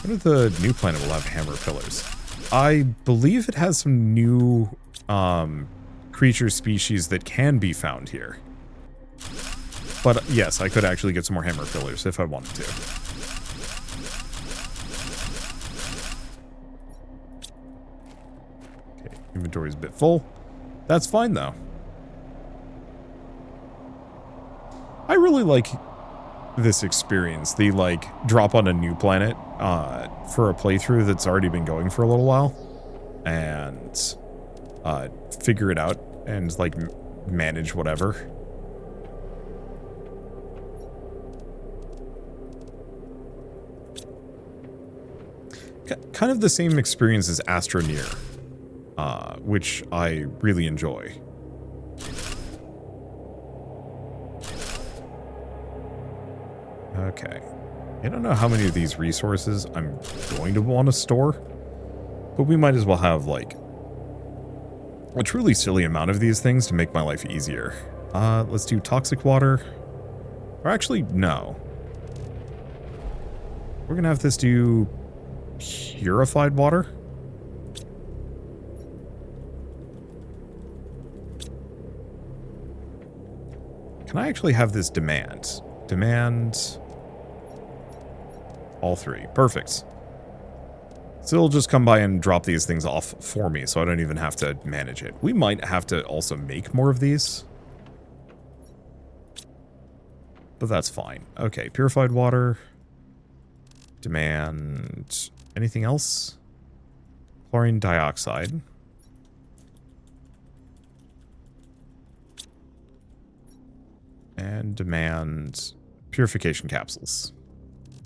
What if the new planet will have hammer pillars? I believe it has some new creature species that can be found here. But yes, I could actually get some more hammer pillars if I wanted to. Okay, inventory's a bit full. That's fine though. I really like this experience, the like drop on a new planet for a playthrough that's already been going for a little while and figure it out and like manage whatever. Kind of the same experience as Astroneer, which I really enjoy. Okay. I don't know how many of these resources I'm going to want to store, but we might as well have, like, a truly silly amount of these things to make my life easier. Let's do toxic water. Or actually, no. We're going to have this do purified water. Can I actually have this demand? Demand all three. Perfect. So it'll just come by and drop these things off for me, so I don't even have to manage it. We might have to also make more of these. But that's fine. Okay, purified water. Demand anything else? Chlorine dioxide. And demand purification capsules.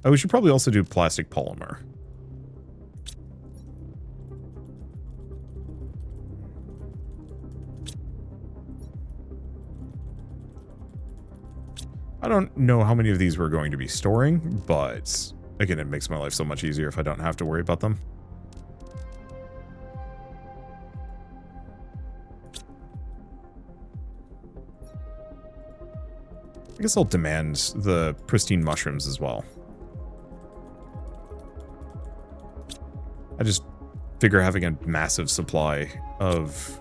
Oh, we should probably also do plastic polymer. I don't know how many of these we're going to be storing, but again, it makes my life so much easier if I don't have to worry about them. I guess I'll demand the pristine mushrooms as well. I just figure having a massive supply of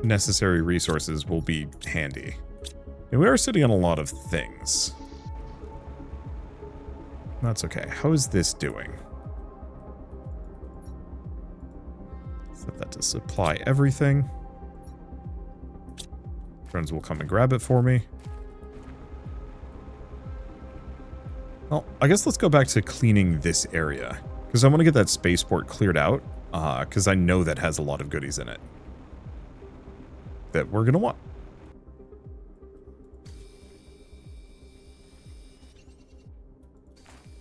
necessary resources will be handy. And we are sitting on a lot of things. That's okay. How is this doing? Set that to supply everything. Friends will come and grab it for me. Well, I guess let's go back to cleaning this area. Because I want to get that spaceport cleared out. Because I know that has a lot of goodies in it. That we're going to want.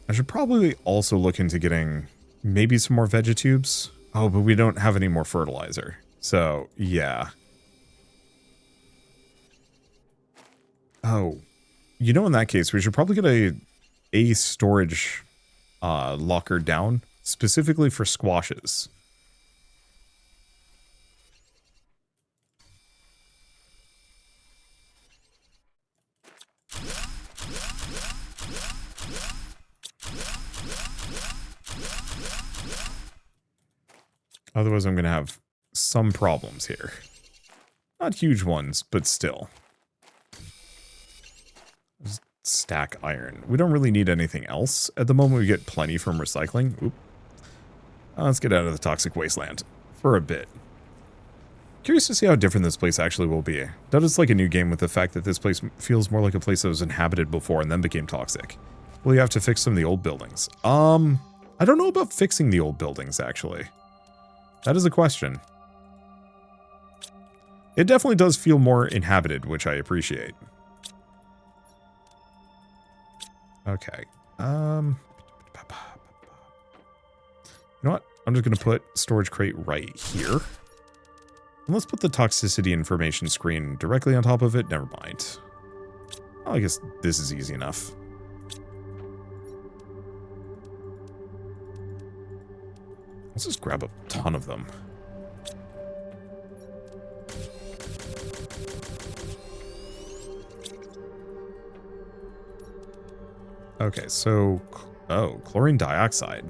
I should probably also look into getting maybe some more vegetubes. Oh, but we don't have any more fertilizer. So, yeah. Oh. You know, in that case, we should probably get a storage locker down, specifically for squashes. Otherwise, I'm going to have some problems here. Not huge ones, but still. Just stack iron. We don't really need anything else. At the moment, we get plenty from recycling. Oop. Let's get out of the toxic wasteland for a bit. Curious to see how different this place actually will be. That is like a new game with the fact that this place feels more like a place that was inhabited before and then became toxic. Well, you have to fix some of the old buildings. I don't know about fixing the old buildings, actually. That is a question. It definitely does feel more inhabited, which I appreciate. Okay. You know what? I'm just going to put storage crate right here. And let's put the toxicity information screen directly on top of it. Never mind. Well, I guess this is easy enough. Let's just grab a ton of them. Okay, so Oh, chlorine dioxide.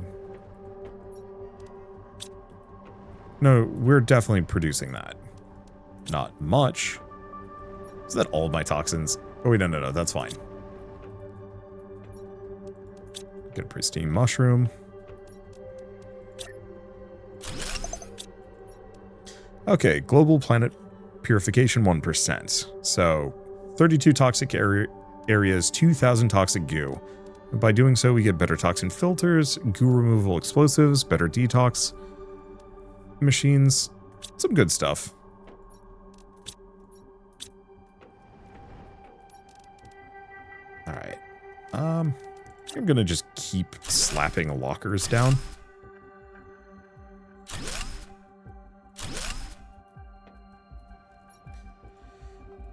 No, we're definitely producing that. Not much. Is that all of my toxins? Oh, wait, no, that's fine. Get a pristine mushroom. Okay, global planet purification 1%. So, 32 toxic areas, 2,000 toxic goo. By doing so, we get better toxin filters, goo removal explosives, better detox machines. Some good stuff. Alright. I'm gonna just keep slapping lockers down.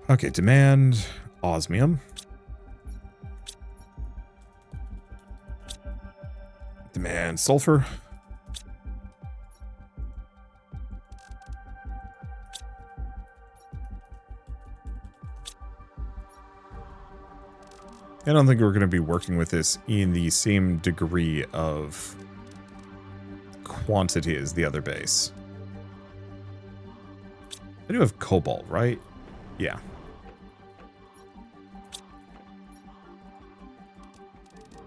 Okay, demand osmium. Demand sulfur. I don't think we're going to be working with this in the same degree of quantity as the other base. I do have cobalt, right? Yeah.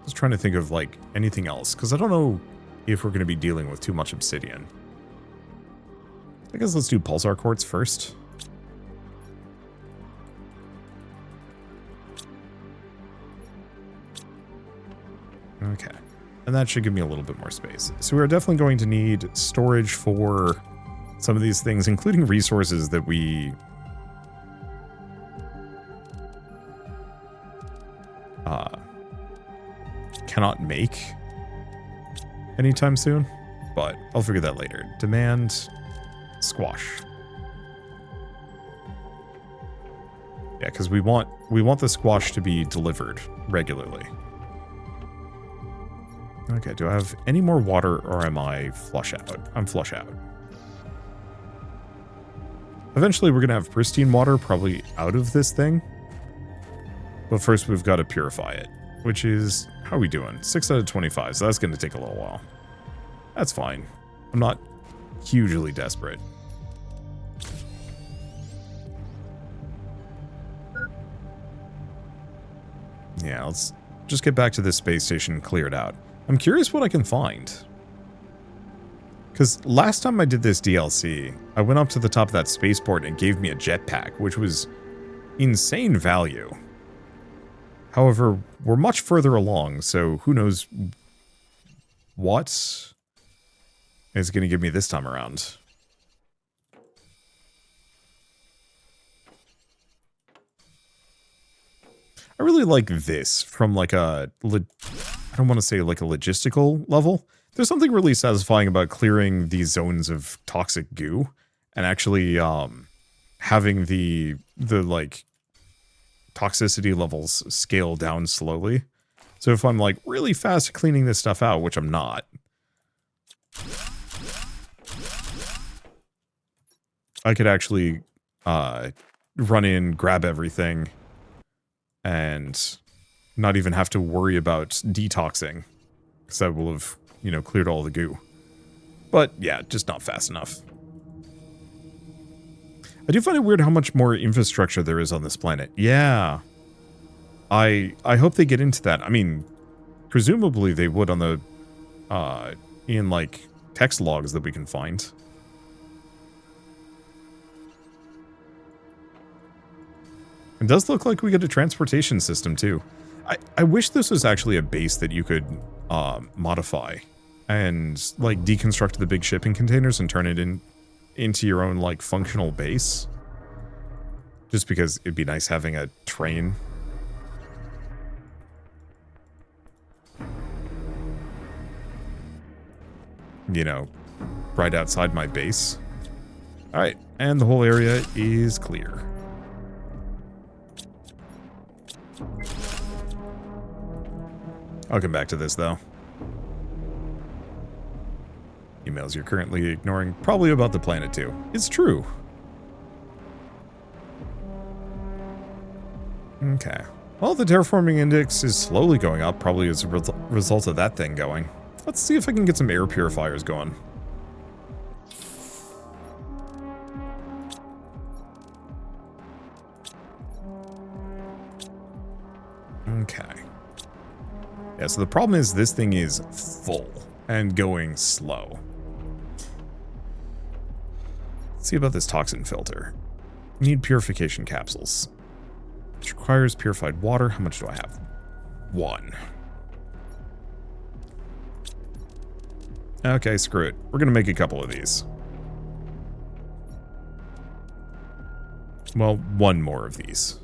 Just trying to think of, like, anything else, because I don't know if we're going to be dealing with too much obsidian. I guess let's do pulsar quartz first. Okay. And that should give me a little bit more space. So we're definitely going to need storage for some of these things, including resources that we cannot make anytime soon, but I'll figure that later. Demand squash. Yeah, because we want the squash to be delivered regularly. Okay, do I have any more water or am I flush out? I'm flush out. Eventually we're going to have pristine water probably out of this thing. But first we've got to purify it, which is, how are we doing? 6 out of 25, so that's going to take a little while. That's fine. I'm not hugely desperate. Yeah, let's just get back to this space station cleared out. I'm curious what I can find. Because last time I did this DLC, I went up to the top of that spaceport and it gave me a jetpack, which was insane value. However, we're much further along, so who knows what is going to give me this time around. I really like this from like a, I don't want to say like a logistical level. There's something really satisfying about clearing these zones of toxic goo and actually having the like toxicity levels scale down slowly. So if I'm like really fast cleaning this stuff out, which I'm not, I could actually run in, grab everything, and not even have to worry about detoxing, because I will have, you know, cleared all the goo. But yeah, just not fast enough. I do find it weird how much more infrastructure there is on this planet. Yeah. I hope they get into that. I mean, presumably they would on the, in like text logs that we can find. It does look like we get a transportation system too. I wish this was actually a base that you could modify and like deconstruct the big shipping containers and turn it into your own like functional base. Just because it'd be nice having a train. You know, right outside my base. Alright, and the whole area is clear. I'll come back to this, though. Emails you're currently ignoring, probably about the planet, too. It's true. Okay. Well, the terraforming index is slowly going up, probably as a result of that thing going. Let's see if I can get some air purifiers going. Okay. Yeah, so the problem is this thing is full and going slow. Let's see about this toxin filter. I need purification capsules. Which requires purified water. How much do I have? 1. Okay, screw it. We're going to make a couple of these. Well, 1 more of these.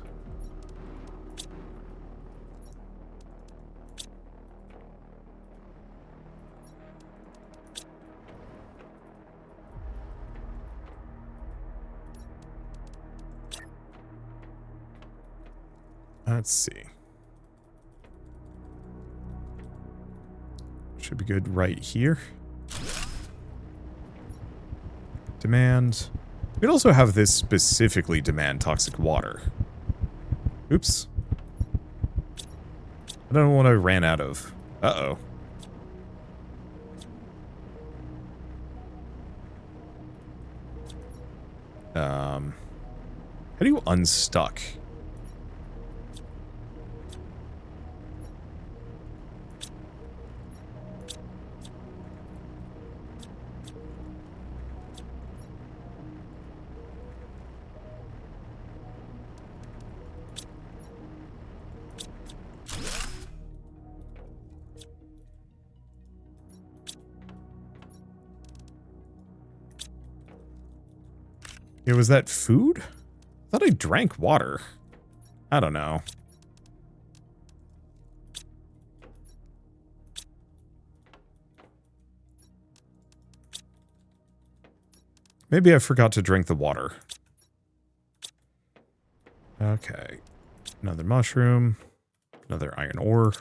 Let's see. Should be good right here. Demand. We'd also have this specifically demand toxic water. Oops. I don't know what I ran out of. Uh-oh. How do you unstuck? Yeah, was that food? I thought I drank water. I don't know. Maybe I forgot to drink the water. Okay. Another mushroom. Another iron ore.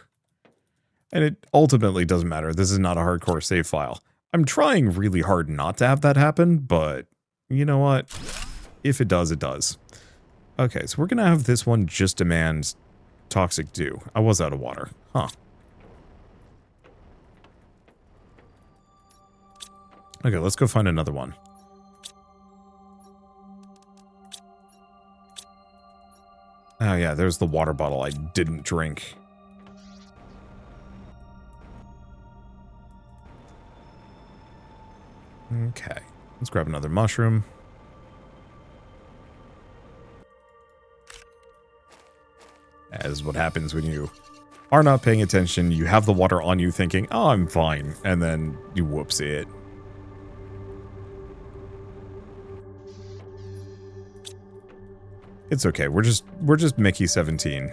And it ultimately doesn't matter. This is not a hardcore save file. I'm trying really hard not to have that happen, but you know what? If it does, it does. Okay, so we're going to have this one just demand toxic dew. I was out of water. Huh. Okay, let's go find another one. Oh yeah, there's the water bottle I didn't drink. Okay, let's grab another mushroom. As what happens when you are not paying attention, you have the water on you thinking, oh, I'm fine, and then you whoopsie it. It's okay, we're just Mickey 17.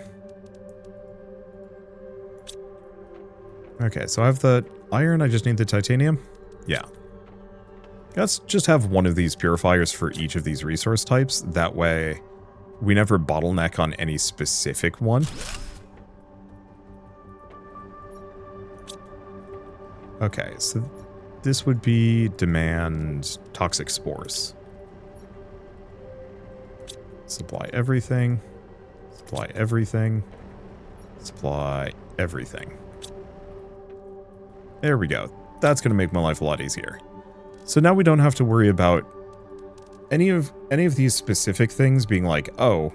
Okay, so I have the iron, I just need the titanium? Yeah. Let's just have one of these purifiers for each of these resource types, that way we never bottleneck on any specific one. Okay, so this would be demand toxic spores. Supply everything. Supply everything. Supply everything. There we go. That's going to make my life a lot easier. So now we don't have to worry about any of these specific things being like, oh,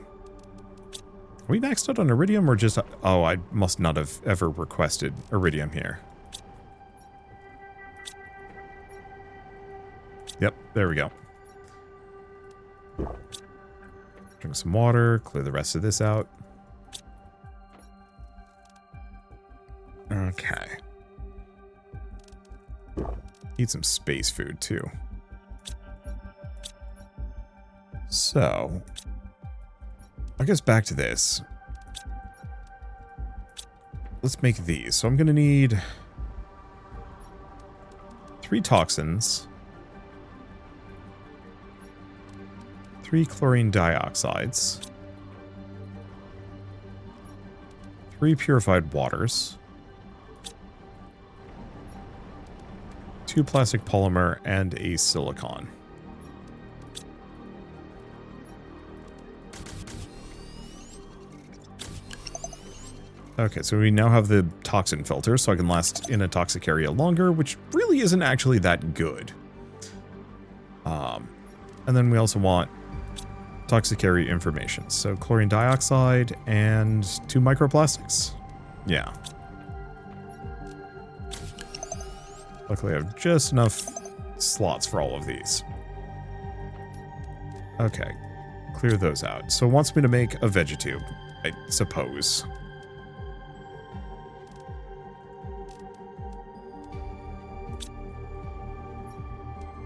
are we maxed out on iridium or just, oh, I must not have ever requested iridium here. Yep, there we go. Drink some water, clear the rest of this out. Okay. Eat some space food too. So, I guess back to this. Let's make these. So I'm going to need 3 toxins, 3 chlorine dioxides, 3 purified waters, 2 plastic polymer, and a silicon. Okay, so we now have the toxin filter, so I can last in a toxic area longer, which really isn't actually that good. And then we also want toxic area information. So chlorine dioxide and 2 microplastics. Yeah. Luckily I have just enough slots for all of these. Okay, clear those out. So it wants me to make a vegetube, I suppose.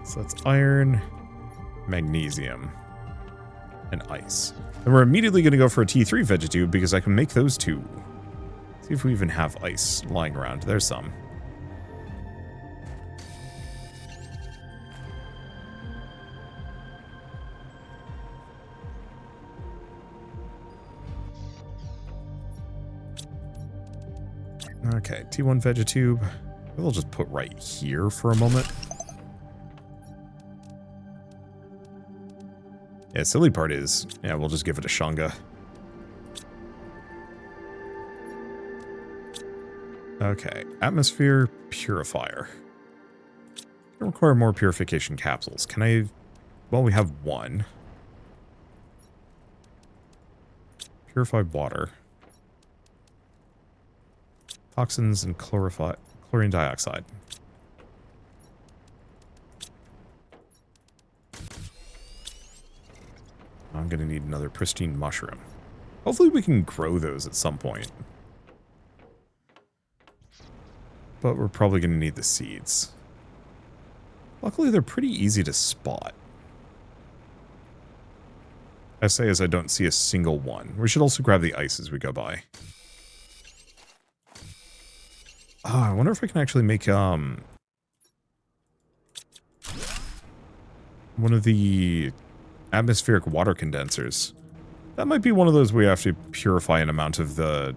So that's iron, magnesium, and ice. And we're immediately going to go for a T3 vegetube because I can make those 2. See if we even have ice lying around. There's some. Okay, T1 vegetube. We'll just put right here for a moment. Yeah, silly part is, yeah, we'll just give it a Shunga. Okay, atmosphere purifier. I require more purification capsules. Can I... Well, we have 1. Purified water. Toxins and chlorine dioxide. I'm going to need another pristine mushroom. Hopefully we can grow those at some point. But we're probably going to need the seeds. Luckily, they're pretty easy to spot. I say as I don't see a single one. We should also grab the ice as we go by. Oh, I wonder if I can actually make one of the atmospheric water condensers. That might be one of those where we have to purify an amount of the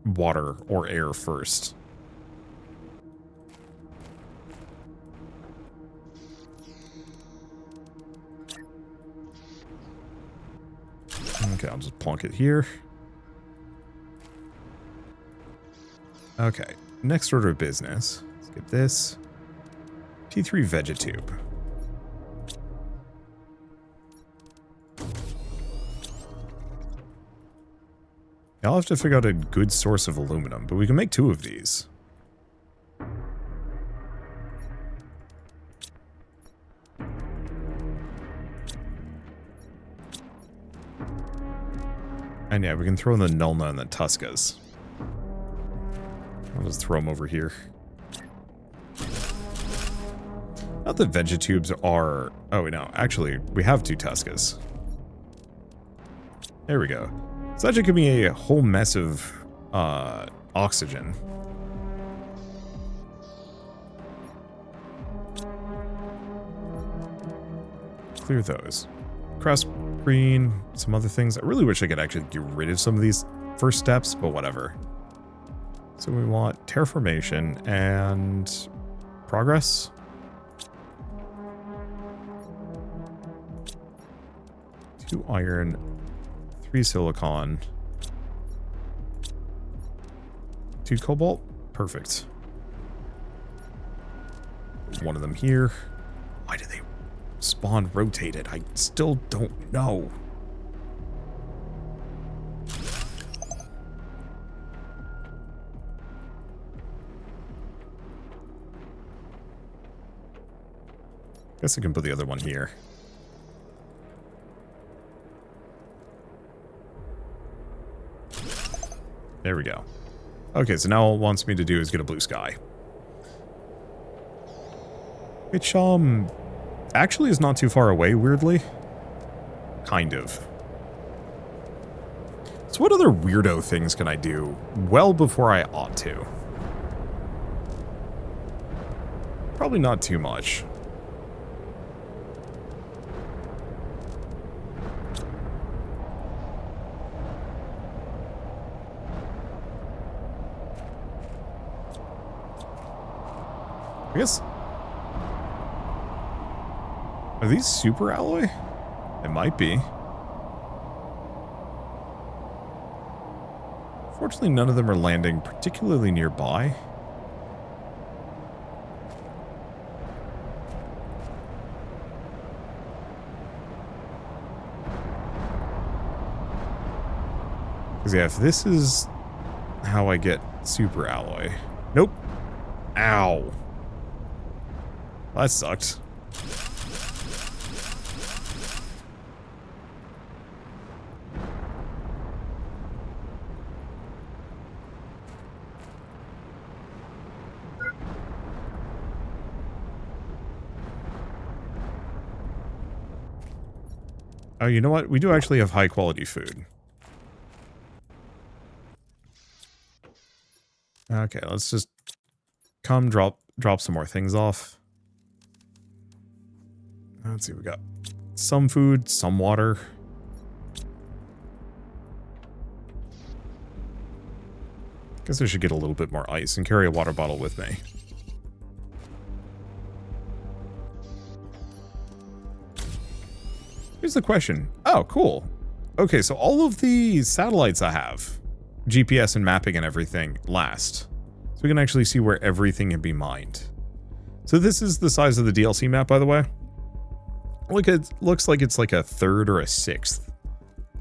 water or air first. Okay, I'll just plonk it here. Okay, next order of business. Let's get this. T3 vegetube. I'll have to figure out a good source of aluminum, but we can make 2 of these. And yeah, we can throw in the Nulna and the Tuskas. I'll just throw them over here. Not that vegetubes are... Oh, no, actually, we have 2 Tuskas. There we go. So that should give me a whole mess of oxygen. Clear those. Cross green, some other things. I really wish I could actually get rid of some of these first steps, but whatever. So we want terraformation and progress. Two iron, 3 silicon, 2 cobalt. Perfect. One of them here. Why do they spawn rotated? I still don't know. Guess I can put the other one here. There we go. Okay, so now all it wants me to do is get a blue sky. Which, actually is not too far away, weirdly. Kind of. So what other weirdo things can I do well before I ought to? Probably not too much. I guess... Are these super alloy? It might be. Fortunately, none of them are landing particularly nearby. Because yeah, if this is how I get super alloy... Nope. Ow. That sucked. Oh, you know what? We do actually have high quality food. Okay, let's just come drop some more things off. Let's see, we got some food, some water. Guess I should get a little bit more ice and carry a water bottle with me. Here's the question. Oh, cool. Okay, so all of the satellites I have, GPS and mapping and everything, last. So we can actually see where everything can be mined. So this is the size of the DLC map, by the way. Look, it looks like it's like a third or a sixth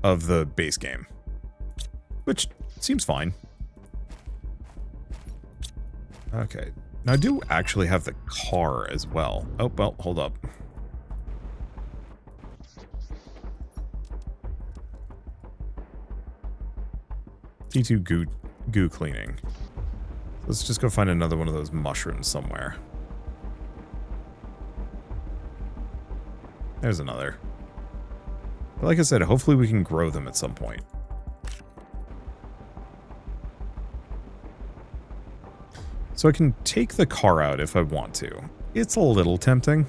of the base game. Which seems fine. Okay. Now I do actually have the car as well. Oh, well, hold up. T2 goo cleaning. Let's just go find another one of those mushrooms somewhere. There's another. But like I said, hopefully we can grow them at some point. So I can take the car out if I want to. It's a little tempting.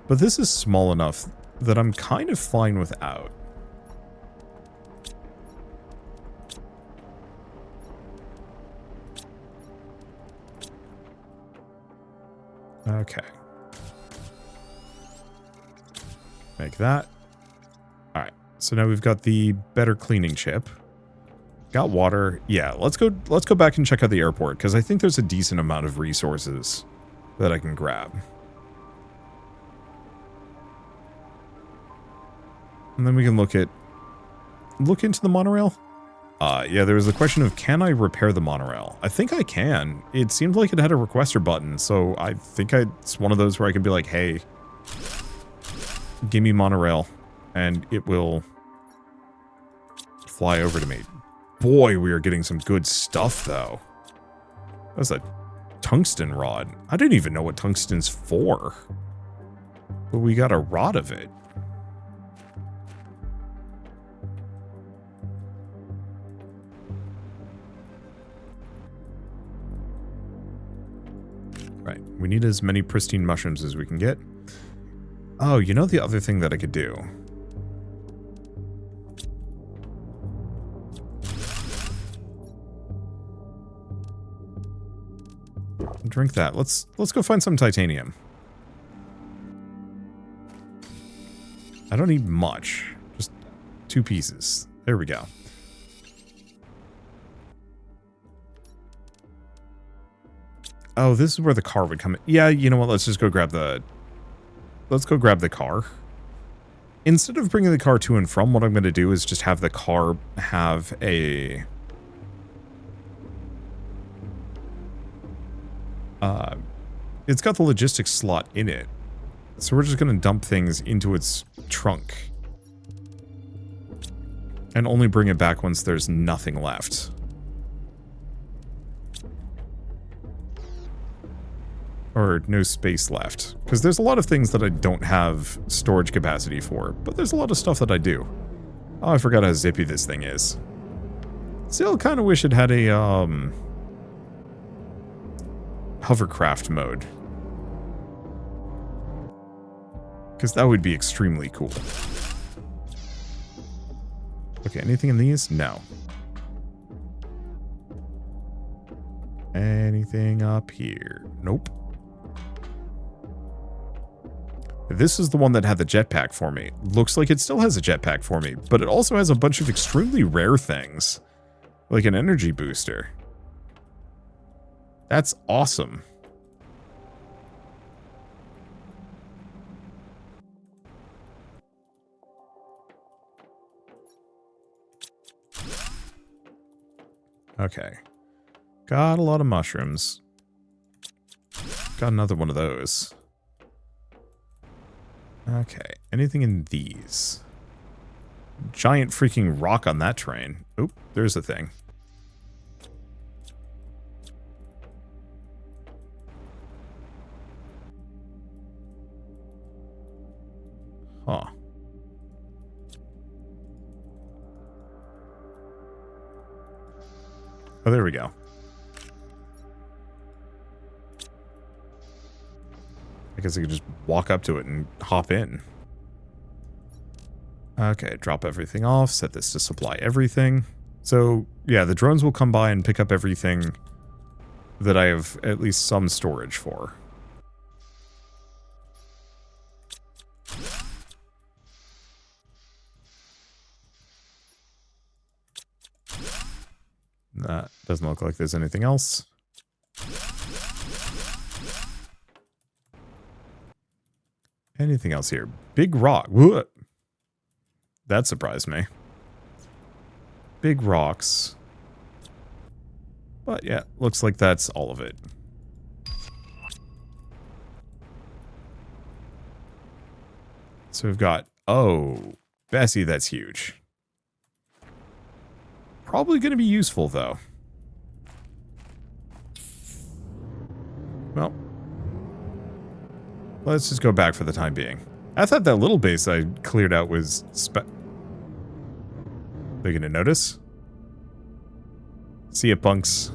But this is small enough that I'm kind of fine without. Okay. Make that. Alright, so now we've got the better cleaning chip. Got water. Yeah, let's go back and check out the airport, because I think there's a decent amount of resources that I can grab. And then we can look into the monorail. Yeah, there was the question of, can I repair the monorail? I think I can. It seemed like it had a requester button, so I think it's one of those where I can be like, hey, give me monorail, and it will fly over to me. Boy, we are getting some good stuff, though. That's a tungsten rod. I didn't even know what tungsten's for. But we got a rod of it. Right, we need as many pristine mushrooms as we can get. Oh, you know the other thing that I could do? Drink that. Let's go find some titanium. I don't need much. Just 2 pieces. There we go. Oh, this is where the car would come in. Yeah, you know what? Let's just go grab the... Let's go grab the car. Instead of bringing the car to and from, what I'm going to do is just have the car have a... it's got the logistics slot in it. So we're just going to dump things into its trunk. And only bring it back once there's nothing left. Or no space left. Because there's a lot of things that I don't have storage capacity for. But there's a lot of stuff that I do. Oh, I forgot how zippy this thing is. Still kind of wish it had a, hovercraft mode. Because that would be extremely cool. Okay, anything in these? No. Anything up here? Nope. This is the one that had the jetpack for me. Looks like it still has a jetpack for me, but it also has a bunch of extremely rare things, like an energy booster. That's awesome. Okay. Got a lot of mushrooms. Got another one of those. Okay. Anything in these? Giant freaking rock on that train. Oop, there's a thing. Huh. Oh, there we go. I guess I could just walk up to it and hop in. Okay, drop everything off, set this to supply everything. So, yeah, the drones will come by and pick up everything that I have at least some storage for. That doesn't look like there's anything else. Anything else here? Big rock. Whoa. That surprised me. Big rocks. But yeah, looks like that's all of it. So we've got, oh, Bessie, that's huge. Probably going to be useful, though. Well, let's just go back for the time being. I thought that little base I cleared out was They're going to notice? See ya, punks.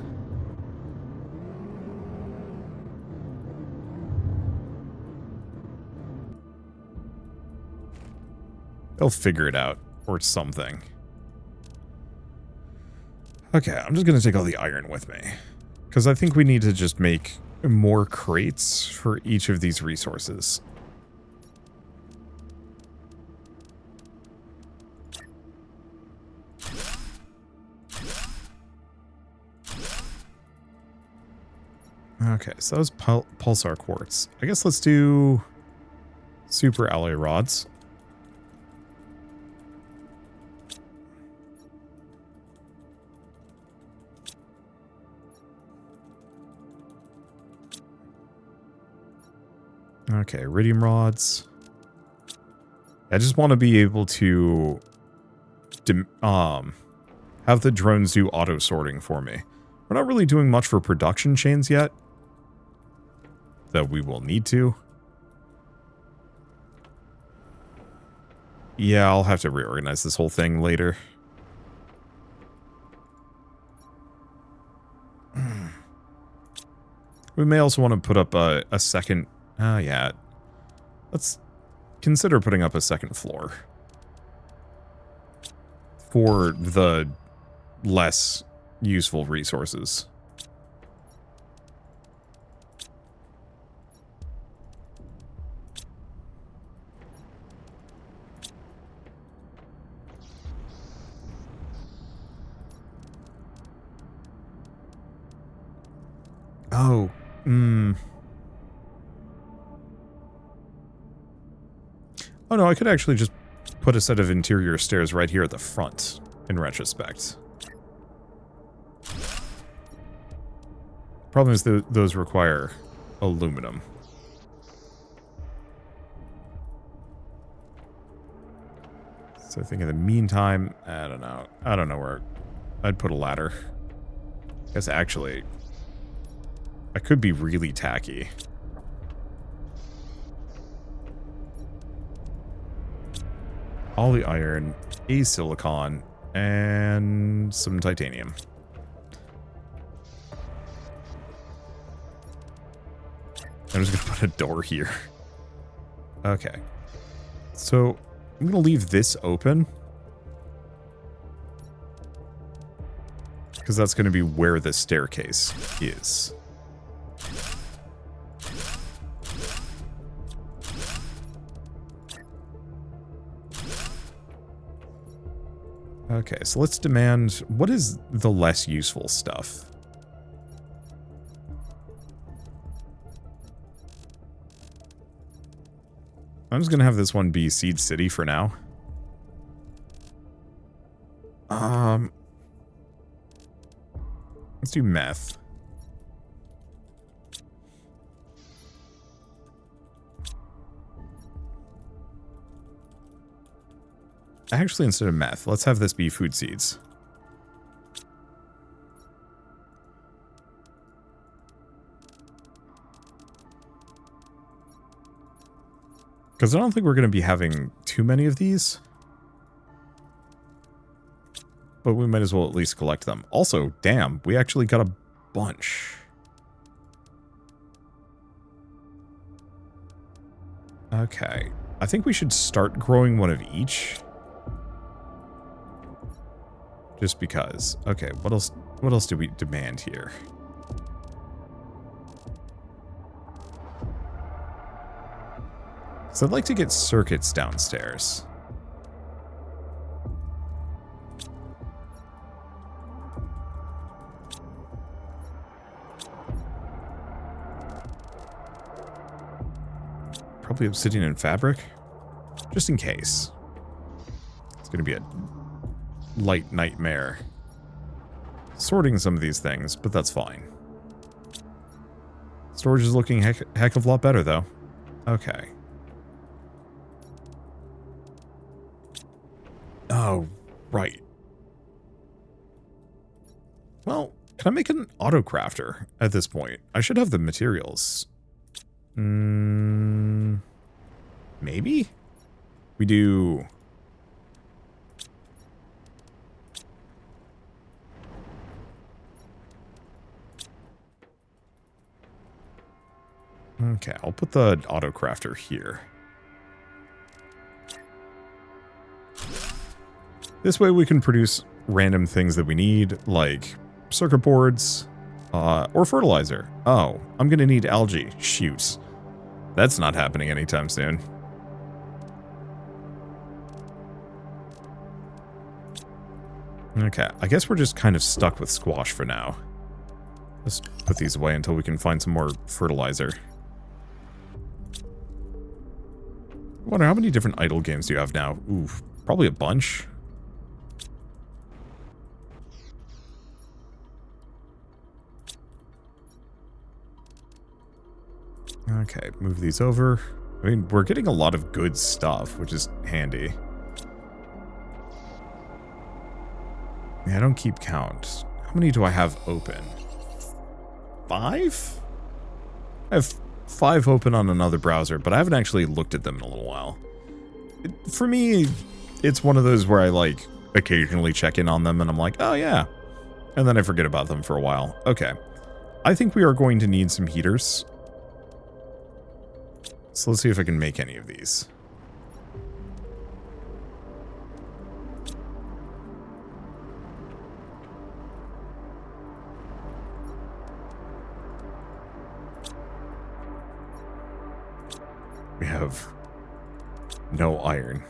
They'll figure it out, or something. Okay, I'm just going to take all the iron with me. Because I think we need to just make more crates for each of these resources. Okay, so that was pulsar quartz. I guess let's do super alloy rods. Okay, iridium rods. I just want to be able to have the drones do auto sorting for me. We're not really doing much for production chains yet, though we will need to. Yeah, I'll have to reorganize this whole thing later. We may also want to put up a second... yeah. Let's consider putting up a second floor. For the less useful resources. Oh, Oh no, I could actually just put a set of interior stairs right here at the front, in retrospect. Problem is those require aluminum. So I think in the meantime, I don't know. I don't know where I'd put a ladder. I guess actually, I could be really tacky. All the iron, a silicon, and some titanium. I'm just going to put a door here. Okay. So, I'm going to leave this open. Because that's going to be where the staircase is. Okay, so let's demand... What is the less useful stuff? I'm just going to have this one be Seed City for now. Let's do meth. Actually, instead of meth, let's have this be food seeds. Because I don't think we're going to be having too many of these. But we might as well at least collect them. Also, damn, we actually got a bunch. Okay. I think we should start growing one of each. Just because. Okay, what else do we demand here? So I'd like to get circuits downstairs. Probably obsidian and fabric. Just in case. It's going to be a light nightmare sorting some of these things, but that's fine. Storage is looking heck of a lot better, though. Okay. Oh, right. Well, can I make an auto crafter at this point? I should have the materials. Maybe? We do... Okay, I'll put the auto crafter here. This way we can produce random things that we need, like circuit boards, or fertilizer. Oh, I'm gonna need algae. Shoot. That's not happening anytime soon. Okay, I guess we're just kind of stuck with squash for now. Let's put these away until we can find some more fertilizer. I wonder how many different idle games do you have now? Ooh, probably a bunch. Okay, move these over. I mean, we're getting a lot of good stuff, which is handy. Yeah, I don't keep count. How many do I have open? 5? I have 5 open on another browser, but I haven't actually looked at them in a little while. For me, it's one of those where I, like, occasionally check in on them and I'm like, oh yeah. And then I forget about them for a while. Okay. I think we are going to need some heaters. So let's see if I can make any of these. We have no iron.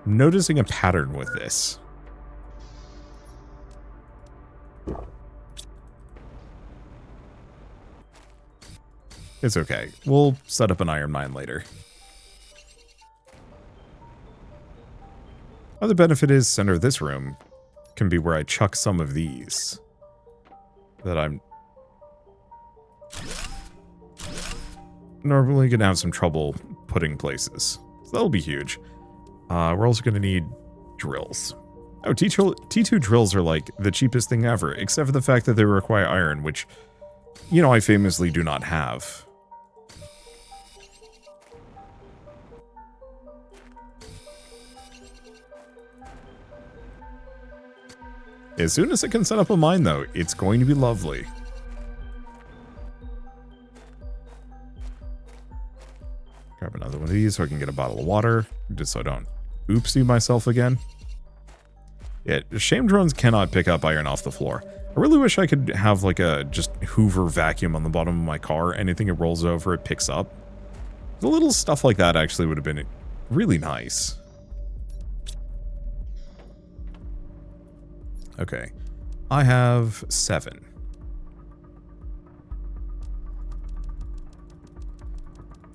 Noticing a pattern with this. It's okay. We'll set up an iron mine later. Other benefit is center of this room can be where I chuck some of these that I'm normally going to have some trouble putting places. So that'll be huge. We're also going to need drills. Oh, T2 drills are like the cheapest thing ever, except for the fact that they require iron, which, you know, I famously do not have. As soon as I can set up a mine, though, it's going to be lovely. Grab another one of these so I can get a bottle of water, just so I don't oopsie myself again. Yeah, shame drones cannot pick up iron off the floor. I really wish I could have like a just Hoover vacuum on the bottom of my car. Anything it rolls over, it picks up. The little stuff like that actually would have been really nice. Okay. I have 7.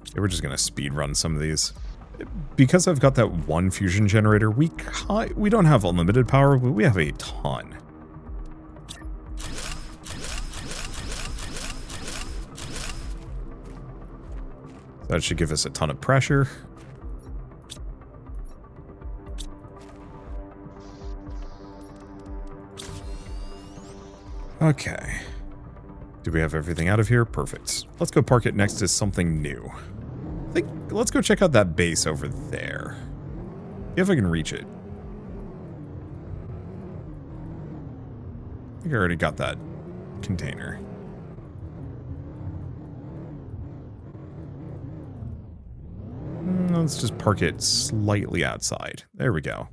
Okay, we're just going to speed run some of these. Because I've got that one fusion generator, we don't have unlimited power, but we have a ton. That should give us a ton of pressure. Okay. Do we have everything out of here? Perfect. Let's go park it next to something new. Let's go check out that base over there. See if I can reach it. I think I already got that container. Let's just park it slightly outside. There we go.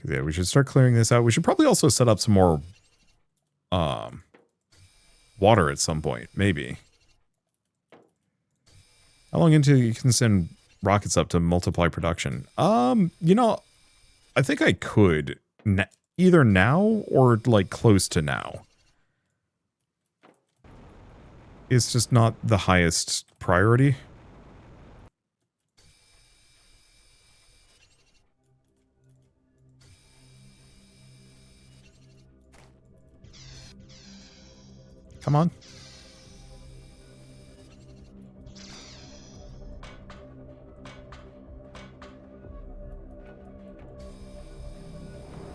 Yeah, we should start clearing this out. We should probably also set up some more water at some point, maybe. How long until you can send rockets up to multiply production? You know, I think I could either now or like close to now. It's just not the highest priority. Come on.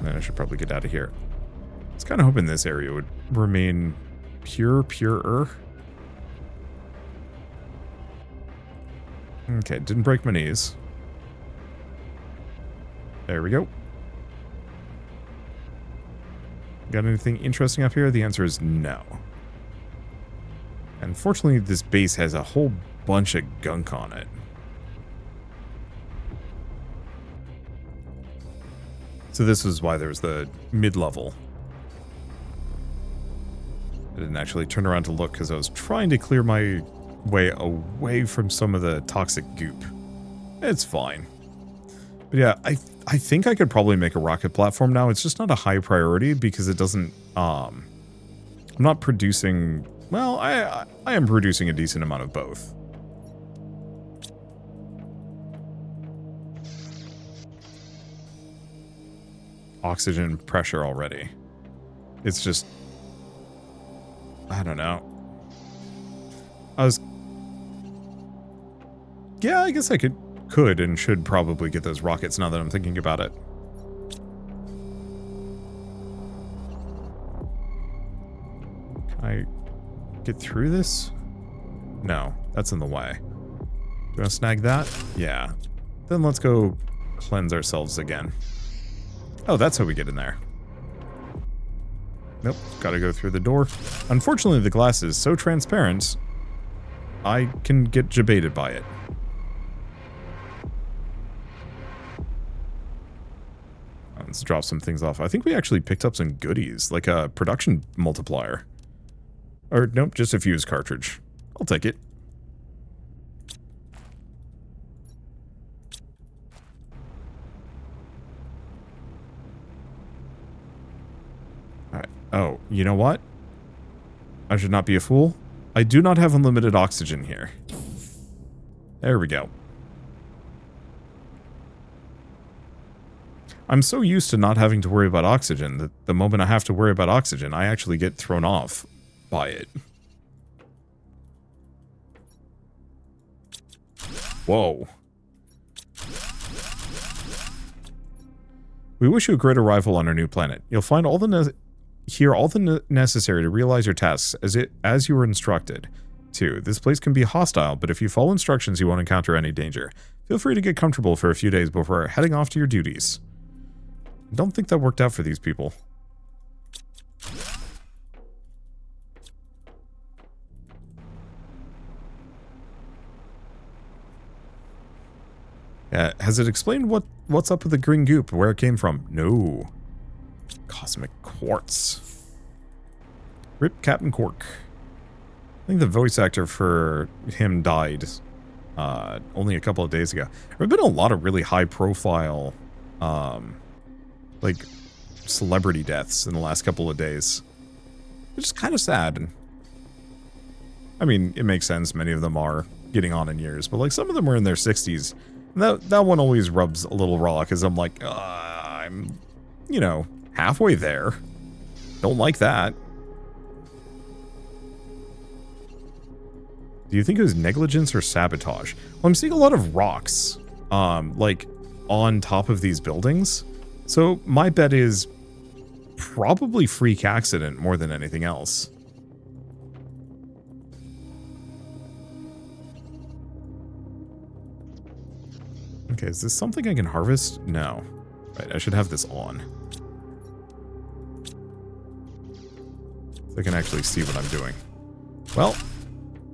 Then I should probably get out of here. I was kind of hoping this area would remain purer. Okay, didn't break my knees. There we go. Got anything interesting up here? The answer is no. Unfortunately, this base has a whole bunch of gunk on it. So this is why there's the mid-level. I didn't actually turn around to look because I was trying to clear my way away from some of the toxic goop. It's fine. But yeah, I think I could probably make a rocket platform now. It's just not a high priority because it doesn't... I'm not producing... Well, I am producing a decent amount of both. Oxygen pressure already. It's just... I don't know. Yeah, I guess I could and should probably get those rockets now that I'm thinking about it. Can I get through this? No, that's in the way. Do you want to snag that? Yeah. Then let's go cleanse ourselves again. Oh, that's how we get in there. Nope, gotta go through the door. Unfortunately, the glass is so transparent, I can get jebaited by it. Let's drop some things off. I think we actually picked up some goodies, like a production multiplier. Or, nope, just a fuse cartridge. I'll take it. Alright. Oh, you know what? I should not be a fool. I do not have unlimited oxygen here. There we go. I'm so used to not having to worry about oxygen that the moment I have to worry about oxygen, I actually get thrown off by it. Whoa. We wish you a great arrival on our new planet. You'll find all the necessary to realize your tasks as you were instructed. 2. This place can be hostile, but if you follow instructions, you won't encounter any danger. Feel free to get comfortable for a few days before heading off to your duties. I don't think that worked out for these people. Has it explained what's up with the green goop, where it came from? No. Cosmic quartz. Rip Captain Cork. I think the voice actor for him died only a couple of days ago. There have been a lot of really high-profile, like, celebrity deaths in the last couple of days. Which is kind of sad. I mean, it makes sense. Many of them are getting on in years, but like some of them were in their 60s. And that one always rubs a little raw because I'm like, I'm, you know, halfway there. Don't like that. Do you think it was negligence or sabotage? Well, I'm seeing a lot of rocks, like on top of these buildings. So my bet is probably freak accident more than anything else. Okay, is this something I can harvest? No. Right, I should have this on. So I can actually see what I'm doing. Well,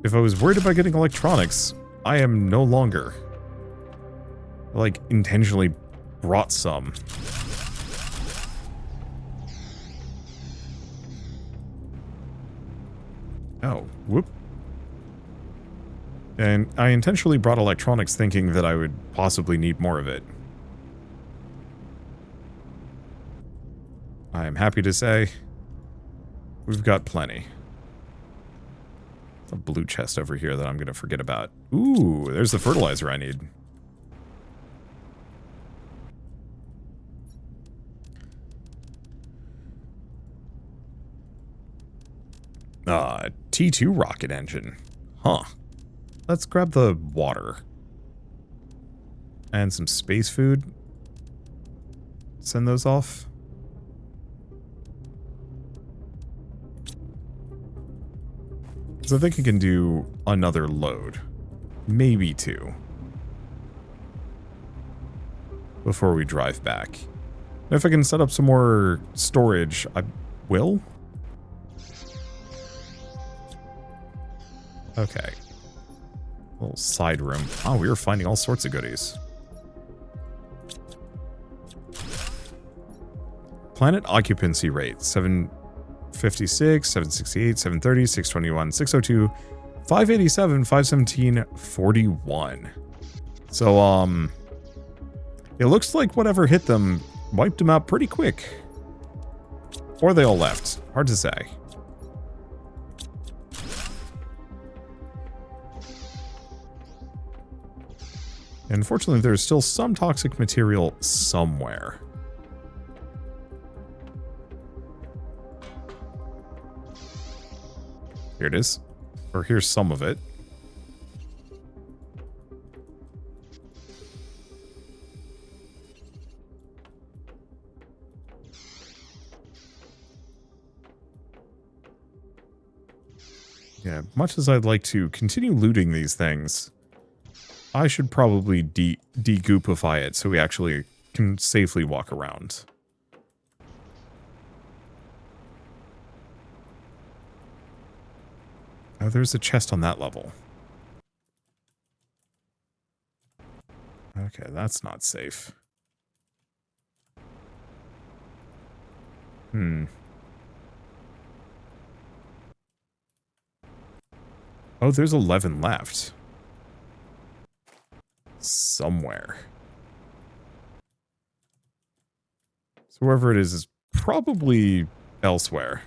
if I was worried about getting electronics, I am no longer. I, like, intentionally brought some. Oh, whoop. And I intentionally brought electronics thinking that I would possibly need more of it. I am happy to say we've got plenty. There's a blue chest over here that I'm going to forget about. Ooh, there's the fertilizer I need. T2 rocket engine. Huh. Let's grab the water. And some space food. Send those off. So I think I can do another load. Maybe two. Before we drive back. And if I can set up some more storage, I will. Okay. Little side room. Oh, we were finding all sorts of goodies. Planet occupancy rate. 756, 768, 730, 621, 602, 587, 517, 41. So, it looks like whatever hit them wiped them out pretty quick. Or they all left. Hard to say. Unfortunately, there's still some toxic material somewhere. Here it is. Or here's some of it. Yeah, much as I'd like to continue looting these things, I should probably de-goopify it so we actually can safely walk around. Oh, there's a chest on that level. Okay, that's not safe. Oh, there's 11 left. Somewhere. So wherever it is probably elsewhere.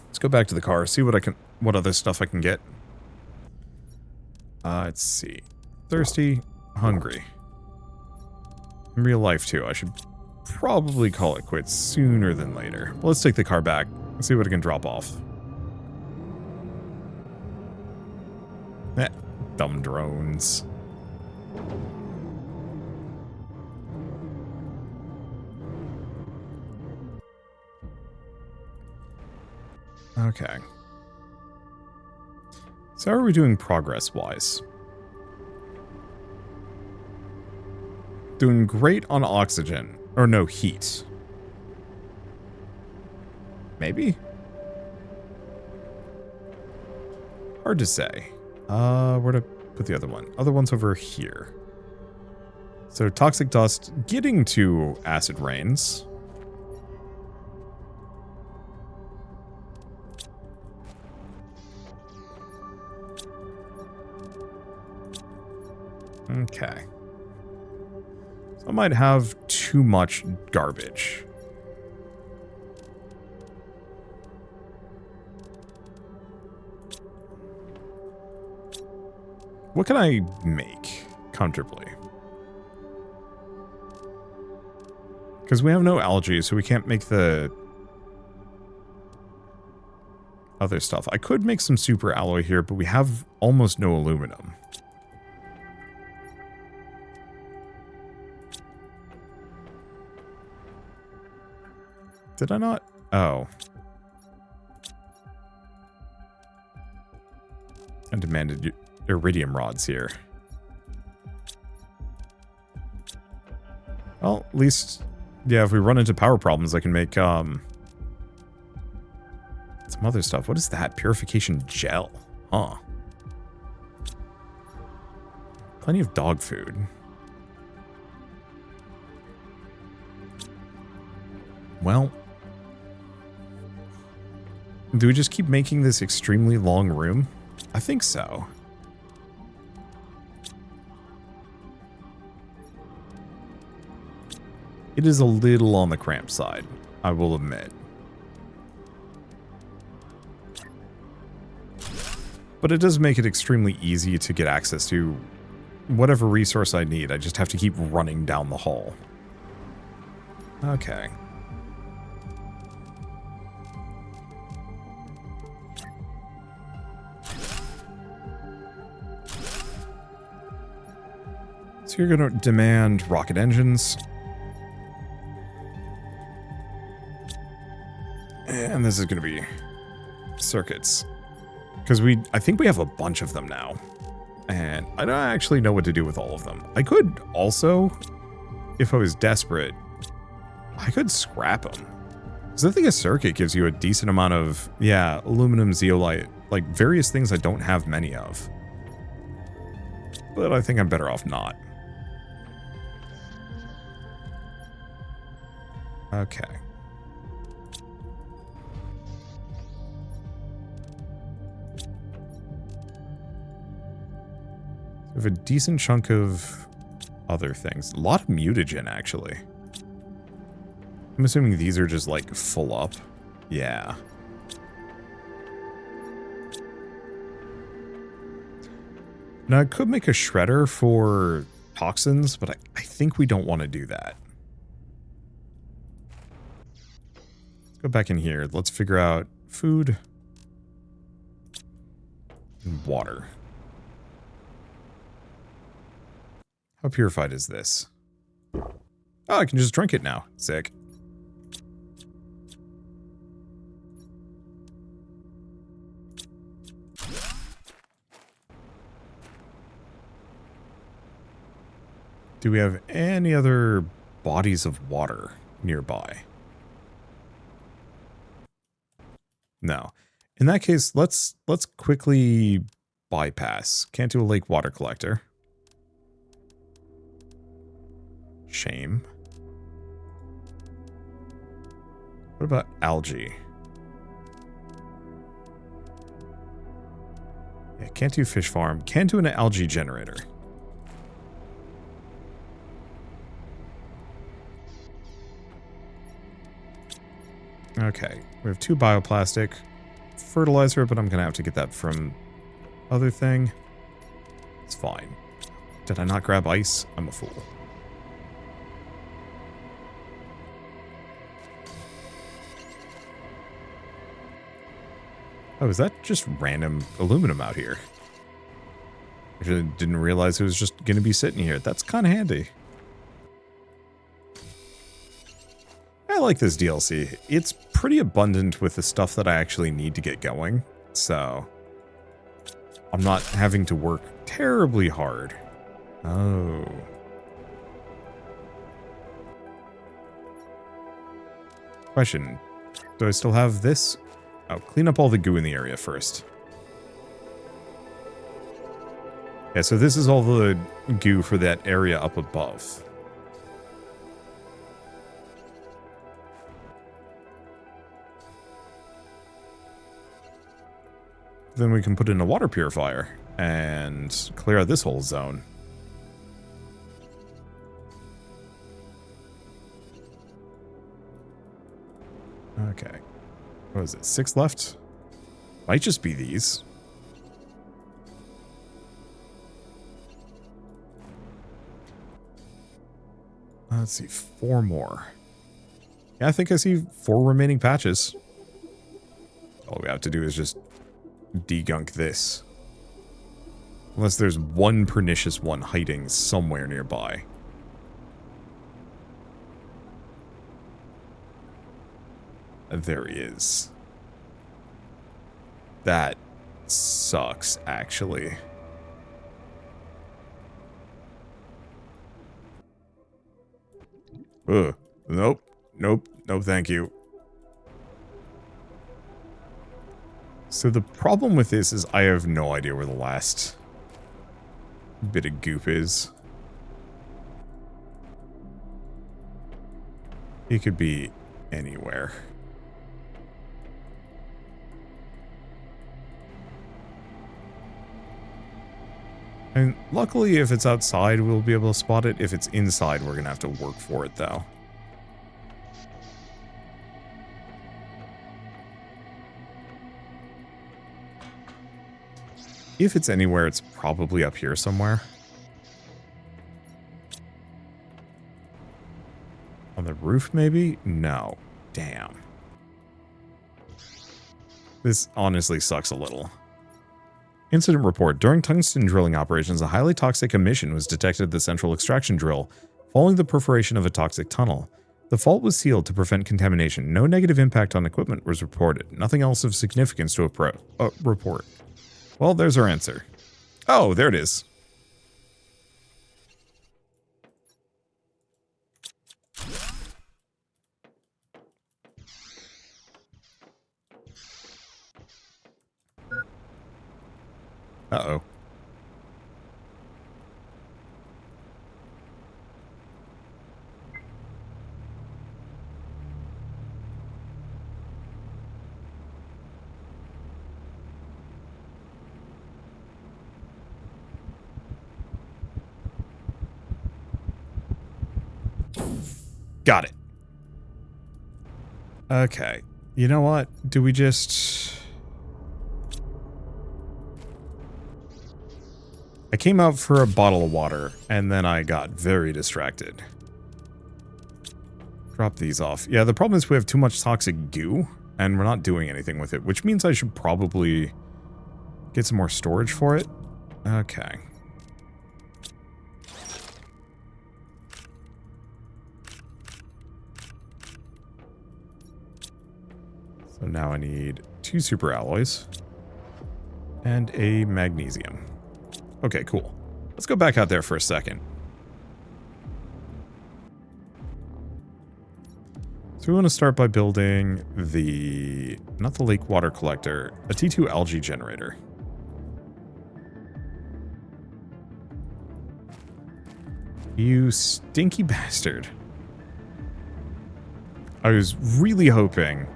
Let's go back to the car, see what other stuff I can get. Let's see. Thirsty, hungry. In real life too, I should probably call it quits sooner than later. Well, let's take the car back and see what it can drop off. Dumb drones. Okay. So how are we doing progress-wise? Doing great on oxygen. Or no, heat. Maybe? Hard to say. Where to put the other one? Other one's over here. So toxic dust getting to acid rains. Okay. So I might have too much garbage. What can I make comfortably? Because we have no algae, so we can't make the other stuff. I could make some super alloy here, but we have almost no aluminum. Did I not? Oh. I demanded iridium rods here. Well, at least, yeah, if we run into power problems, I can make, some other stuff. What is that? Purification gel. Huh. Plenty of dog food. Well, do we just keep making this extremely long room? I think so. It is a little on the cramped side, I will admit. But it does make it extremely easy to get access to whatever resource I need. I just have to keep running down the hall. Okay. So you're going to demand rocket engines. And this is going to be circuits. Because I think we have a bunch of them now. And I don't actually know what to do with all of them. I could also, if I was desperate, I could scrap them. Because I think a circuit gives you a decent amount of, yeah, aluminum, zeolite, like various things I don't have many of. But I think I'm better off not. Okay. We have a decent chunk of other things. A lot of mutagen, actually. I'm assuming these are just, like, full up. Yeah. Now, I could make a shredder for toxins, but I think we don't want to do that. Let's go back in here. Let's figure out food and water. How purified is this? Oh, I can just drink it now. Sick. Do we have any other bodies of water nearby? No. In that case, let's quickly bypass. Can't do a lake water collector. Shame. What about algae? Yeah, can't do fish farm. Can do an algae generator. Okay, we have 2 bioplastic. Fertilizer, but I'm gonna have to get that from other thing. It's fine. Did I not grab ice? I'm a fool. Oh, is that just random aluminum out here? I didn't realize it was just going to be sitting here. That's kind of handy. I like this DLC. It's pretty abundant with the stuff that I actually need to get going. So, I'm not having to work terribly hard. Oh. Question. Do I still have this? Oh, clean up all the goo in the area first. Yeah, so this is all the goo for that area up above. Then we can put in a water purifier and clear out this whole zone. Okay. What is it? 6 left? Might just be these. Let's see. 4 more. Yeah, I think I see 4 remaining patches. All we have to do is just degunk this. Unless there's one pernicious one hiding somewhere nearby. There he is. That sucks, actually. Ugh. Nope. Nope. No, thank you. So the problem with this is I have no idea where the last bit of goop is. It could be anywhere. And luckily, if it's outside, we'll be able to spot it. If it's inside, we're going to have to work for it, though. If it's anywhere, it's probably up here somewhere. On the roof, maybe? No. Damn. This honestly sucks a little. Incident report. During tungsten drilling operations, a highly toxic emission was detected at the central extraction drill, following the perforation of a toxic tunnel. The fault was sealed to prevent contamination. No negative impact on equipment was reported. Nothing else of significance to report. Well, there's our answer. Oh, there it is. Uh-oh. Got it. Okay. You know what? Do we just... I came out for a bottle of water, and then I got very distracted. Drop these off. Yeah, the problem is we have too much toxic goo, and we're not doing anything with it, which means I should probably get some more storage for it. Okay. So now I need 2 super alloys and a magnesium. Okay, cool. Let's go back out there for a second. So we want to start by building the, not the lake water collector, a T2 algae generator. You stinky bastard. I was really hoping,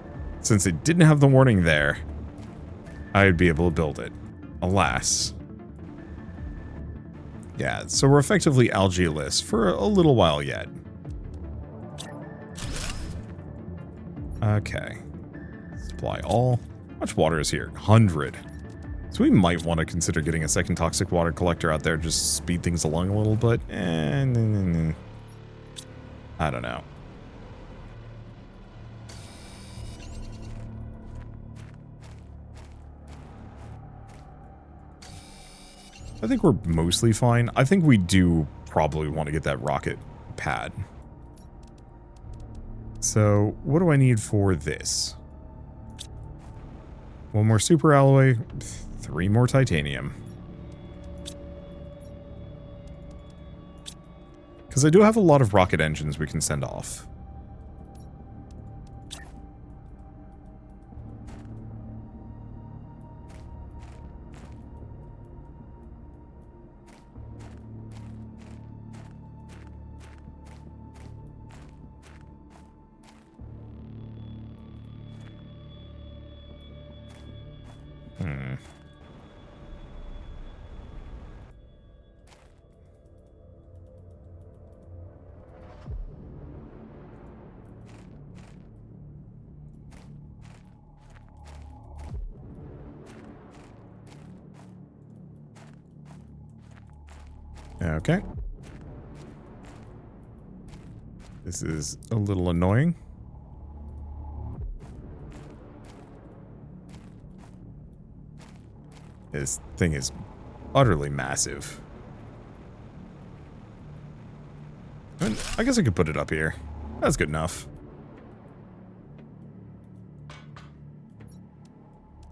since it didn't have the warning there, I'd be able to build it. Alas. Yeah, so we're effectively algae-less for a little while yet. Okay. Supply all. How much water is here? 100. So we might want to consider getting a second toxic water collector out there, just to speed things along a little bit. And I don't know. I think we're mostly fine. I think we do probably want to get that rocket pad. So, what do I need for this? 1 more super alloy, 3 more titanium. Because I do have a lot of rocket engines we can send off. Okay. This is a little annoying. This thing is utterly massive. And I guess I could put it up here. That's good enough.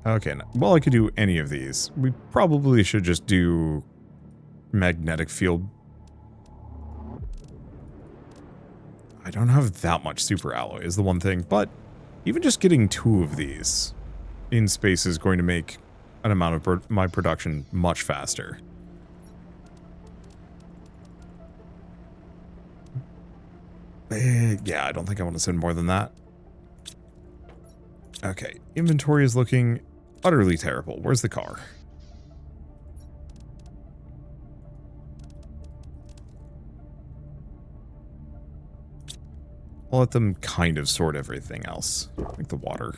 Okay, well, I could do any of these. We probably should just do magnetic field. I don't have that much super alloy is the one thing, but even just getting 2 of these in space is going to make an amount of my production much faster. Yeah, I don't think I want to send more than that. Okay, inventory is looking utterly terrible. Where's the car? I'll let them kind of sort everything else. Like the water.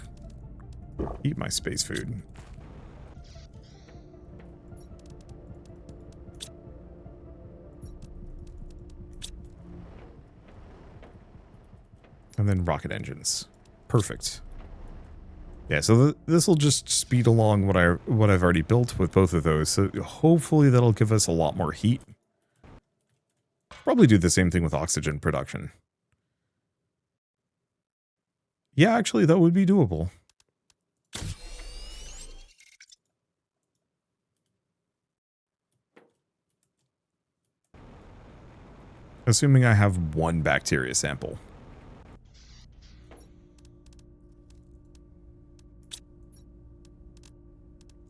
Eat my space food. And then rocket engines. Perfect. Yeah, so this will just speed along what I've already built with both of those. So hopefully that'll give us a lot more heat. Probably do the same thing with oxygen production. Yeah, actually, that would be doable. Assuming I have 1 bacteria sample.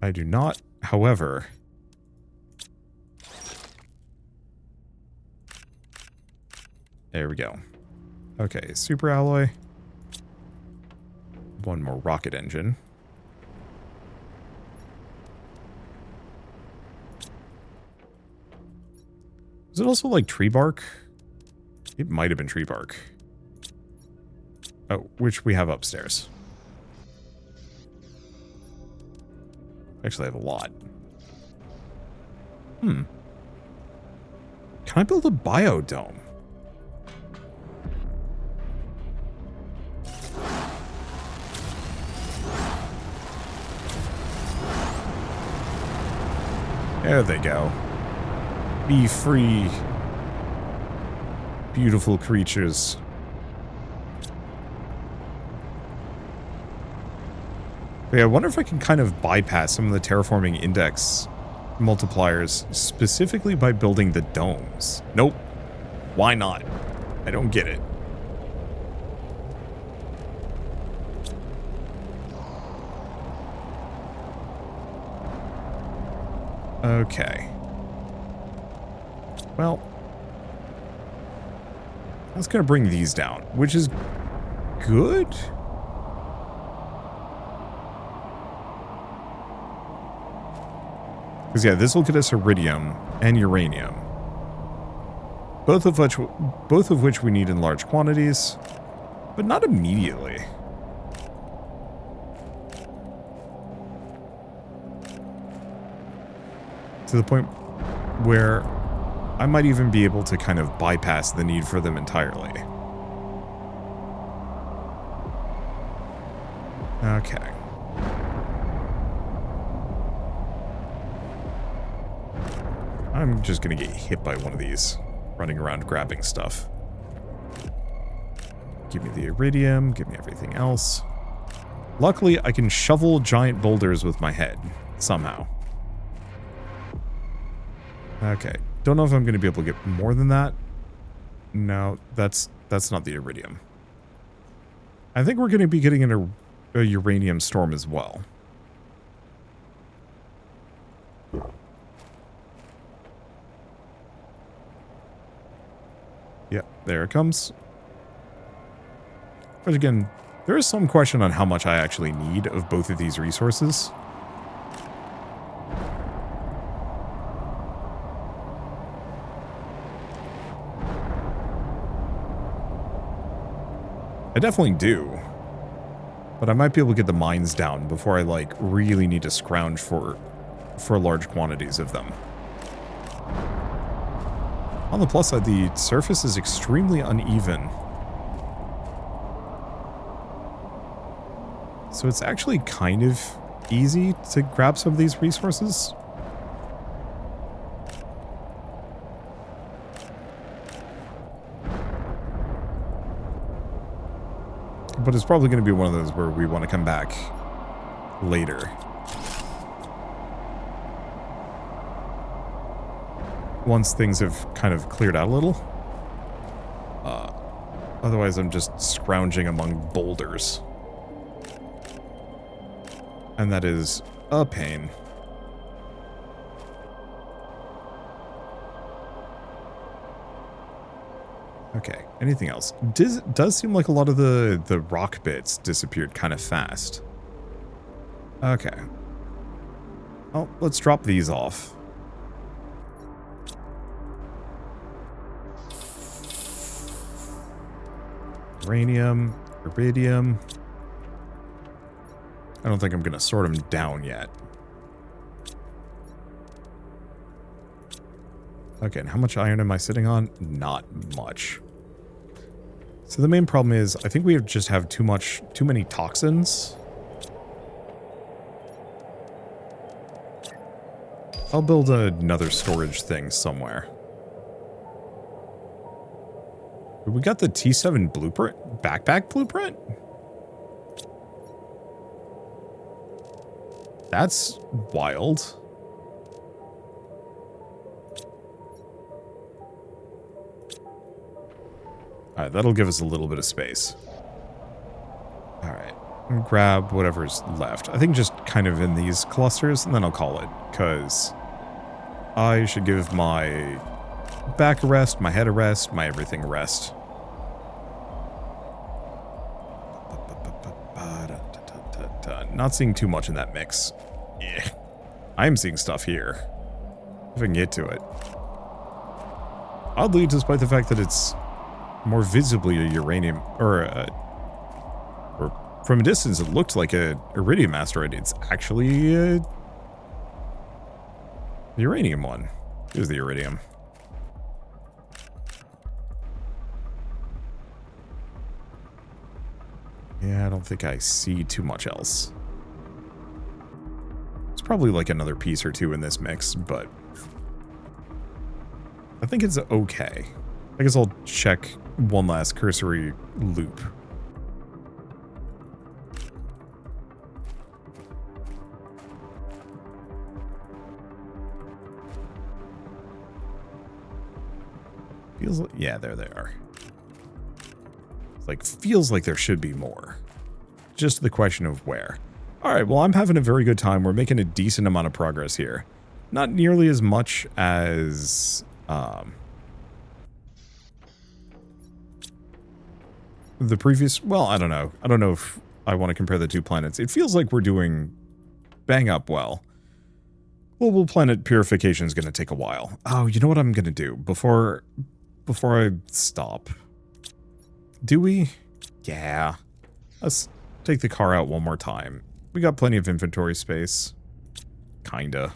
I do not, however... There we go. Okay, super alloy. 1 more rocket engine. Is it also like tree bark? It might have been tree bark. Oh, which we have upstairs. Actually, I have a lot. Can I build a biodome? There they go. Be free. Beautiful creatures. But yeah, I wonder if I can kind of bypass some of the terraforming index multipliers specifically by building the domes. Nope. Why not? I don't get it. Okay. Well, that's going to bring these down, which is good. Because yeah, this will get us iridium and uranium, both of which we need in large quantities, but not immediately. To the point where I might even be able to kind of bypass the need for them entirely. Okay. I'm just gonna get hit by one of these, running around grabbing stuff. Give me the iridium, give me everything else. Luckily, I can shovel giant boulders with my head, somehow. Okay. Don't know if I'm going to be able to get more than that. No, that's not the iridium. I think we're going to be getting in a uranium storm as well. Yep, there it comes. But again, there is some question on how much I actually need of both of these resources. I definitely do. But I might be able to get the mines down before I, like, really need to scrounge for large quantities of them. On the plus side, the surface is extremely uneven. So it's actually kind of easy to grab some of these resources. But it's probably going to be one of those where we want to come back later. Once things have kind of cleared out a little. Otherwise, I'm just scrounging among boulders. And that is a pain. Okay, anything else? Does seem like a lot of the rock bits disappeared kind of fast. Okay. Well, let's drop these off. Uranium, iridium. I don't think I'm going to sort them down yet. Okay, and how much iron am I sitting on? Not much. So the main problem is, I think we just have too many toxins. I'll build another storage thing somewhere. We got the T7 blueprint? Backpack blueprint? That's wild. Alright, that'll give us a little bit of space. Alright, grab whatever's left. I think just kind of in these clusters, and then I'll call it, because I should give my back a rest, my head a rest, my everything a rest. Not seeing too much in that mix. Yeah. I am seeing stuff here. If I can get to it. Oddly, despite the fact that it's more visibly a uranium, or from a distance it looked like a iridium asteroid. It's actually a uranium one. Here's the iridium. Yeah, I don't think I see too much else. It's probably like another piece or two in this mix, but I think it's okay. I guess I'll check one last cursory loop. Feels like, yeah, there they are. It's like, feels like there should be more. Just the question of where. Alright, well, I'm having a very good time. We're making a decent amount of progress here. Not nearly as much as the previous, well, I don't know. I don't know if I want to compare the two planets. It feels like we're doing bang up well. Global planet purification is going to take a while. Oh, you know what I'm going to do before I stop? Do we? Yeah. Let's take the car out one more time. We got plenty of inventory space. Kinda.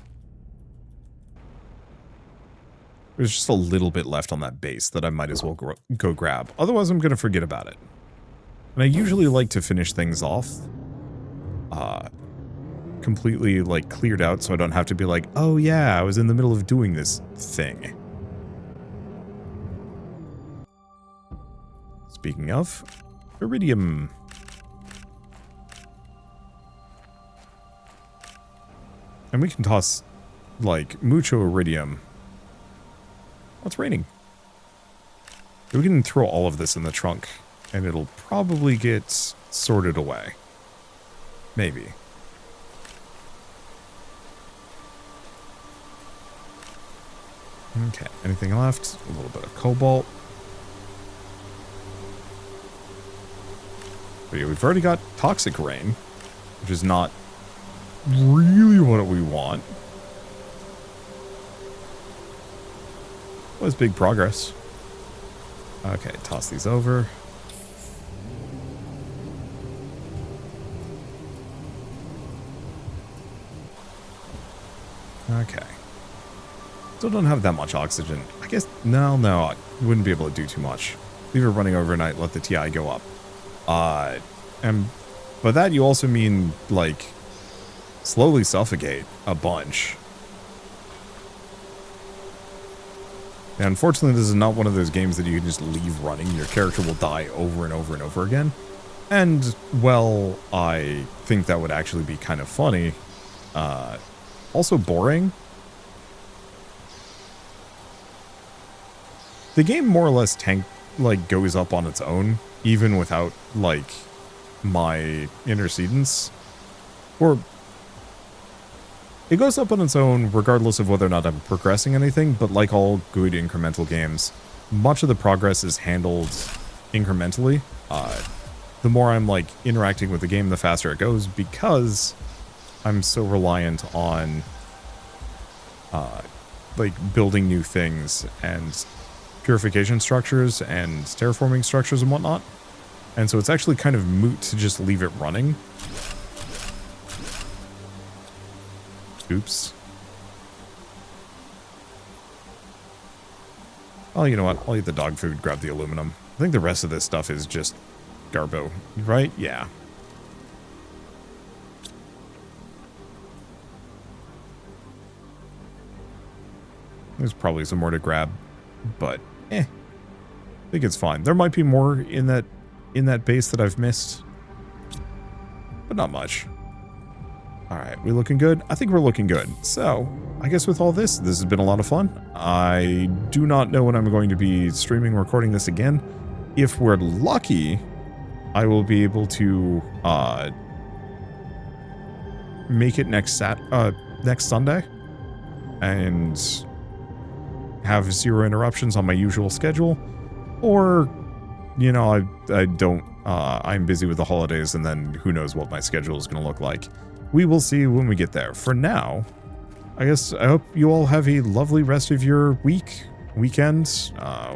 There's just a little bit left on that base that I might as well go grab. Otherwise, I'm going to forget about it. And I usually like to finish things off. Completely, like, cleared out so I don't have to be like, oh yeah, I was in the middle of doing this thing. Speaking of, iridium. And we can toss, like, mucho iridium. Oh, it's raining. We can throw all of this in the trunk, and it'll probably get sorted away. Maybe. Okay, anything left? A little bit of cobalt. But yeah, we've already got toxic rain, which is not really what we want. Was big progress. Okay, toss these over. Okay. Still don't have that much oxygen. I guess, no, I wouldn't be able to do too much. Leave it running overnight, let the TI go up. And by that you also mean, like, slowly suffocate a bunch. And unfortunately, this is not one of those games that you can just leave running. Your character will die over and over and over again. And, well, I think that would actually be kind of funny. Also boring. The game more or less goes up on its own, even without, like, my intercedence. Or it goes up on its own regardless of whether or not I'm progressing anything, but like all good incremental games, much of the progress is handled incrementally. The more I'm, like, interacting with the game, the faster it goes, because I'm so reliant on, like, building new things and purification structures and terraforming structures and whatnot. And so it's actually kind of moot to just leave it running. Oops. Oh, you know what? I'll eat the dog food, grab the aluminum. I think the rest of this stuff is just garbo, right? Yeah. There's probably some more to grab, but I think it's fine. There might be more in that base that I've missed, but not much. All right, we looking good? I think we're looking good. So, I guess with all this has been a lot of fun. I do not know when I'm going to be streaming, recording this again. If we're lucky, I will be able to make it next Sunday and have 0 interruptions on my usual schedule. Or, you know, I don't, I'm busy with the holidays, and then who knows what my schedule is going to look like. We will see when we get there. For now, I guess I hope you all have a lovely rest of your weekend,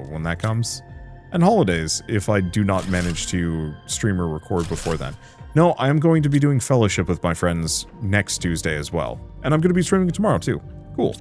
when that comes, and holidays if I do not manage to stream or record before then. No, I am going to be doing fellowship with my friends next Tuesday as well, and I'm going to be streaming tomorrow too. Cool.